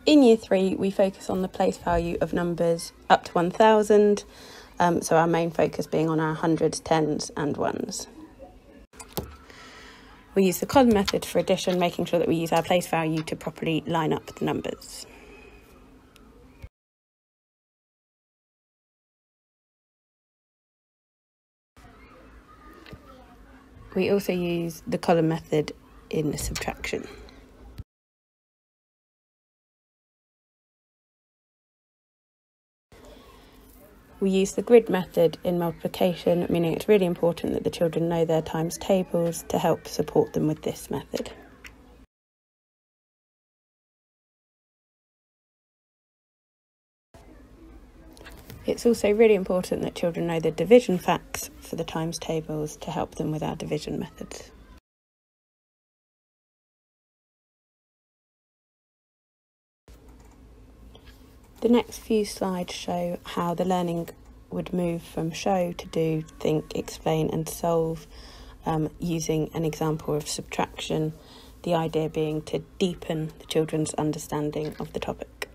In Year 3, we focus on the place value of numbers up to 1,000, so our main focus being on our hundreds, tens and ones. We use the column method for addition, making sure that we use our place value to properly line up the numbers. We also use the column method in subtraction. We use the grid method in multiplication, meaning it's really important that the children know their times tables to help support them with this method. It's also really important that children know the division facts for the times tables to help them with our division methods. The next few slides show how the learning would move from show to do, think, explain and solve, using an example of subtraction, the idea being to deepen the children's understanding of the topic.